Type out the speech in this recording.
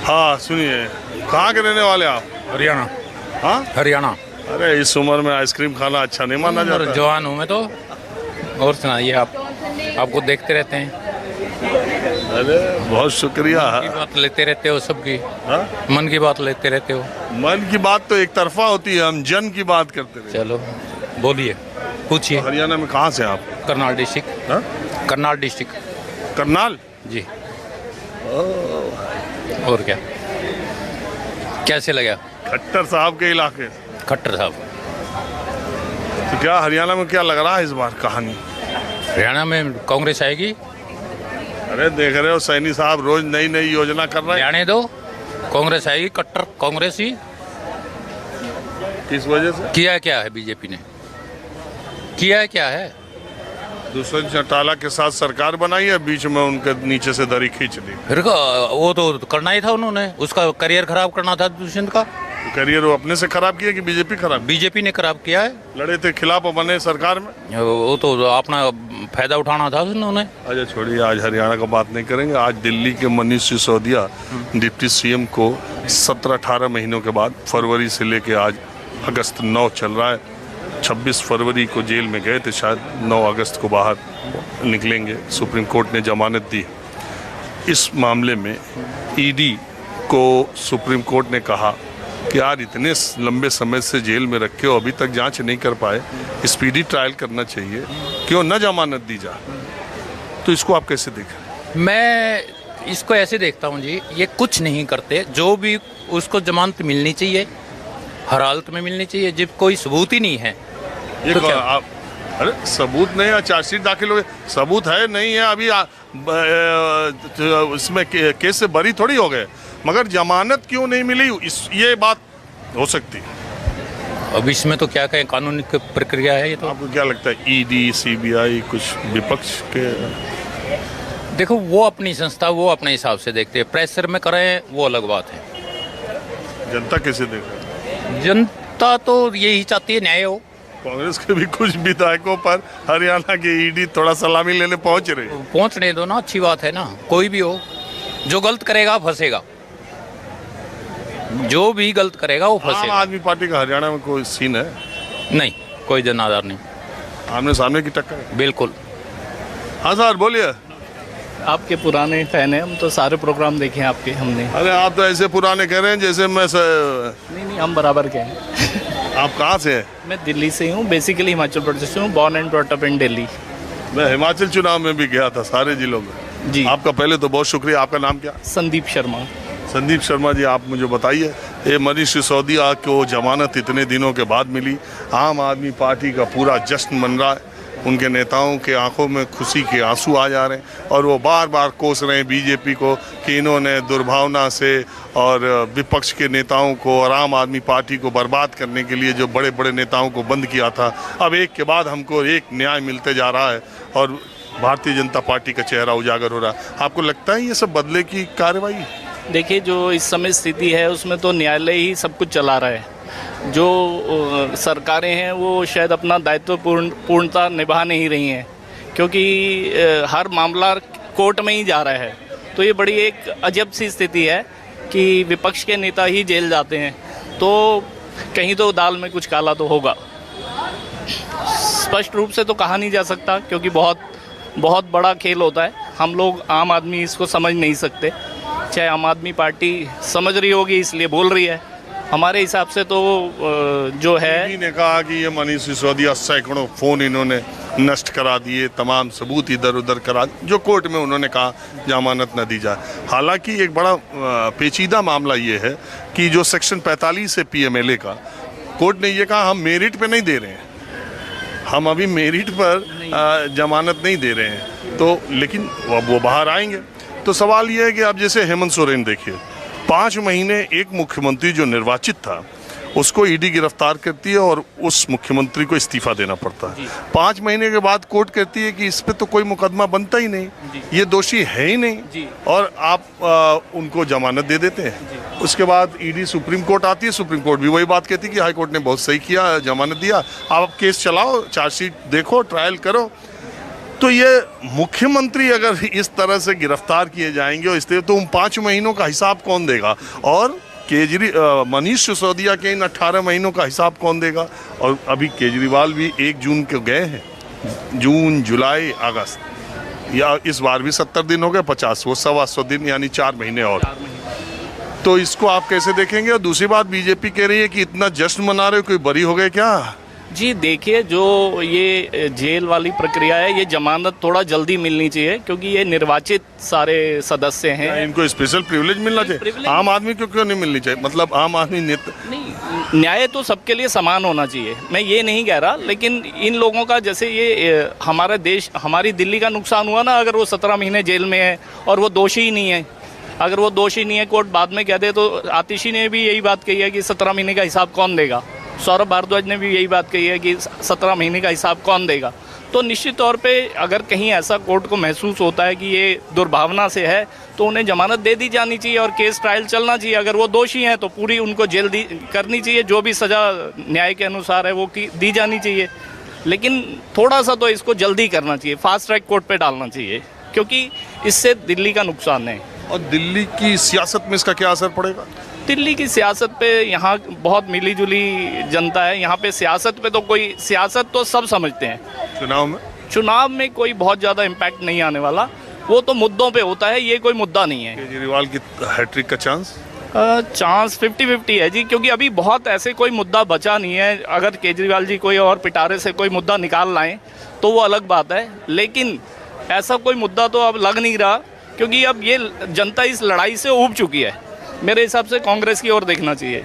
हाँ सुनिए, कहाँ के रहने वाले आप? हरियाणा। हाँ हरियाणा। अरे इस उम्र में आइसक्रीम खाना अच्छा नहीं माना जाता। जवान हूँ मैं तो। और सुनाइए आप, आपको देखते रहते हैं। अरे बहुत शुक्रिया। मन की बात लेते रहते हो सबकी। हाँ? मन की बात लेते रहते हो। मन की बात तो एक तरफा होती है, हम जन की बात करते रहे। चलो बोलिए, पूछिए। हरियाणा में कहाँ से आप? करनाल डिस्ट्रिक्ट। हाँ? करनाल डिस्ट्रिक्ट करनाल जी। और क्या, कैसे लगा खट्टर साहब के इलाके। खट्टर साहब? तो क्या हरियाणा में क्या लग रहा है इस बार कहानी? हरियाणा में कांग्रेस आएगी। अरे देख रहे हो सैनी साहब रोज नई नई योजना कर रहे हैं। जाने दो, कांग्रेस आएगी, कट्टर कांग्रेस ही। किस वजह से? किया क्या है बीजेपी ने, किया है क्या है? दुष्यंत चौटाला के साथ सरकार बनाई है, बीच में उनके नीचे से दरी खींच दी। फिर वो तो करना ही था उन्होंने, उसका करियर खराब करना था दुष्यंत का। तो करियर वो अपने से खराब किया कि बीजेपी खराब? बीजेपी ने खराब किया है। लड़े थे खिलाफ और बने सरकार में। वो तो अपना फायदा उठाना था उन्होंने। अच्छा छोड़िए, आज हरियाणा का बात नहीं करेंगे। आज दिल्ली के मनीष सिसोदिया डिप्टी सीएम को 17-18 महीनों के बाद, फरवरी से लेके आज अगस्त 9 चल रहा है, 26 फरवरी को जेल में गए थे, शायद 9 अगस्त को बाहर निकलेंगे। सुप्रीम कोर्ट ने जमानत दी। इस मामले में ईडी को सुप्रीम कोर्ट ने कहा कि यार इतने लंबे समय से जेल में रखे हो, अभी तक जांच नहीं कर पाए, स्पीडी ट्रायल करना चाहिए, क्यों न जमानत दी जाए? तो इसको आप कैसे देखें? मैं इसको ऐसे देखता हूँ जी, ये कुछ नहीं करते। जो भी उसको जमानत मिलनी चाहिए, हर हालत में मिलनी चाहिए। जब कोई सबूत ही नहीं है ये तो क्या? आप अरे सबूत नहीं है, चार्जशीट दाखिल हो गए, सबूत है नहीं है अभी इसमें केस से बरी थोड़ी हो गए, मगर जमानत क्यों नहीं मिली, ये बात हो सकती है। अब इसमें तो क्या कहें, कानूनी प्रक्रिया है ये तो। आपको क्या लगता है, ईडी सीबीआई कुछ विपक्ष के? देखो, वो अपनी संस्था, वो अपने हिसाब से देखते हैं। प्रेशर में करें वो अलग बात है। जनता कैसे देख रही है? जनता तो यही चाहती है न्याय हो। कांग्रेस के भी कुछ विधायकों पर हरियाणा के ईडी थोड़ा सलामी लेने पहुंच रही है। पहुंचने दो ना, अच्छी बात है ना। कोई भी हो, जो गलत करेगा फंसेगा, जो भी गलत करेगा वो आम फंसेगा। आदमी पार्टी का हरियाणा में कोई सीन है? नहीं, कोई जनाधार नहीं। आमने सामने की टक्कर है? बिल्कुल। हाँ सर बोलिए। आपके पुराने फैन हैं हम, तो सारे प्रोग्राम देखे हैं आपके हमने। अरे आप तो ऐसे पुराने कह रहे हैं जैसे मैं नहीं, हम बराबर के हैं। आप कहाँ से हैं? मैं दिल्ली से हूँ, बेसिकली हिमाचल प्रदेश से हूँ, born and brought up in Delhi. मैं हिमाचल चुनाव में भी गया था, सारे जिलों में जी। आपका पहले तो बहुत शुक्रिया। आपका नाम क्या? संदीप शर्मा। संदीप शर्मा जी, आप मुझे बताइए, ये मनीष सिसोदिया को जमानत इतने दिनों के बाद मिली, आम आदमी पार्टी का पूरा जश्न मन रहा है, उनके नेताओं के आंखों में खुशी के आंसू आ जा रहे हैं, और वो बार बार कोस रहे हैं बीजेपी को कि इन्होंने दुर्भावना से और विपक्ष के नेताओं को और आम आदमी पार्टी को बर्बाद करने के लिए जो बड़े बड़े नेताओं को बंद किया था, अब एक के बाद हमको एक न्याय मिलते जा रहा है और भारतीय जनता पार्टी का चेहरा उजागर हो रहा है। आपको लगता है ये सब बदले की कार्रवाई? देखिए, जो इस समय स्थिति है उसमें तो न्यायालय ही सब कुछ चला रहा है। जो सरकारें हैं वो शायद अपना दायित्व पूर्णता निभा नहीं रही हैं, क्योंकि हर मामला कोर्ट में ही जा रहा है। तो ये बड़ी एक अजब सी स्थिति है कि विपक्ष के नेता ही जेल जाते हैं, तो कहीं तो दाल में कुछ काला तो होगा। स्पष्ट रूप से तो कहा नहीं जा सकता, क्योंकि बहुत बड़ा खेल होता है। हम लोग आम आदमी इसको समझ नहीं सकते। चाहे आम आदमी पार्टी समझ रही होगी इसलिए बोल रही है, हमारे हिसाब से तो जो है। ने कहा कि ये मनीष सिसोदिया सैकड़ों फ़ोन इन्होंने नष्ट करा दिए, तमाम सबूत इधर उधर करा, जो कोर्ट में उन्होंने कहा जमानत न दी जाए। हालांकि एक बड़ा पेचीदा मामला ये है कि जो सेक्शन 45 है पीएमएलए का, कोर्ट ने ये कहा हम मेरिट पे नहीं दे रहे हैं, हम अभी मेरिट पर जमानत नहीं दे रहे हैं, तो लेकिन अब वो बाहर आएंगे। तो सवाल ये है कि अब जैसे हेमंत सोरेन देखिए, 5 महीने एक मुख्यमंत्री जो निर्वाचित था उसको ईडी गिरफ्तार करती है और उस मुख्यमंत्री को इस्तीफा देना पड़ता है। 5 महीने के बाद कोर्ट कहती है कि इस पे तो कोई मुकदमा बनता ही नहीं, ये दोषी है ही नहीं, और आप उनको जमानत दे देते हैं। उसके बाद ईडी सुप्रीम कोर्ट आती है, सुप्रीम कोर्ट भी वही बात कहती है कि हाई कोर्ट ने बहुत सही किया, जमानत दिया, आप केस चलाओ, चार्जशीट देखो, ट्रायल करो। तो ये मुख्यमंत्री अगर इस तरह से गिरफ्तार किए जाएंगे और इस तरह, तो उन 5 महीनों का हिसाब कौन देगा? और मनीष सिसोदिया के इन 18 महीनों का हिसाब कौन देगा? और अभी केजरीवाल भी 1 जून को गए हैं, जून, जुलाई, अगस्त, या इस बार भी 70 दिन हो गए, 50, वो 125 दिन, यानी 4 महीने और। तो इसको आप कैसे देखेंगे? और दूसरी बात, बीजेपी कह रही है कि इतना जश्न मना रहे हो, कोई बरी हो गए क्या? जी देखिए, जो ये जेल वाली प्रक्रिया है, ये जमानत थोड़ा जल्दी मिलनी चाहिए, क्योंकि ये निर्वाचित सारे सदस्य हैं। इनको स्पेशल प्रिविलेज मिलना चाहिए, आम आदमी को क्यों नहीं मिलनी चाहिए? मतलब आम आदमी नहीं, न्याय तो सबके लिए समान होना चाहिए, मैं ये नहीं कह रहा, लेकिन इन लोगों का, जैसे ये हमारा देश, हमारी दिल्ली का नुकसान हुआ ना, अगर वो 17 महीने जेल में है और वो दोषी ही नहीं है, अगर वो दोषी नहीं है, कोर्ट बाद में कह दे, तो आतिशी ने भी यही बात कही है कि 17 महीने का हिसाब कौन देगा, सौरभ भारद्वाज ने भी यही बात कही है कि 17 महीने का हिसाब कौन देगा। तो निश्चित तौर पे अगर कहीं ऐसा कोर्ट को महसूस होता है कि ये दुर्भावना से है, तो उन्हें जमानत दे दी जानी चाहिए और केस ट्रायल चलना चाहिए। अगर वो दोषी हैं तो पूरी उनको जेल करनी चाहिए, जो भी सज़ा न्याय के अनुसार है वो दी जानी चाहिए। लेकिन थोड़ा सा तो इसको जल्दी करना चाहिए, फास्ट ट्रैक कोर्ट पे डालना चाहिए, क्योंकि इससे दिल्ली का नुकसान है। और दिल्ली की सियासत में इसका क्या असर पड़ेगा? दिल्ली की सियासत पे, यहाँ बहुत मिली जुली जनता है, यहाँ पे सियासत पे तो कोई, सियासत तो सब समझते हैं। चुनाव में कोई बहुत ज़्यादा इम्पैक्ट नहीं आने वाला, वो तो मुद्दों पे होता है, ये कोई मुद्दा नहीं है। केजरीवाल की हैट्रिक का चांस 50-50 है जी, क्योंकि अभी बहुत ऐसे कोई मुद्दा बचा नहीं है। अगर केजरीवाल जी कोई और पिटारे से कोई मुद्दा निकाल लाएं तो वो अलग बात है, लेकिन ऐसा कोई मुद्दा तो अब लग नहीं रहा, क्योंकि अब ये जनता इस लड़ाई से ऊब चुकी है। मेरे हिसाब से कांग्रेस की ओर देखना चाहिए।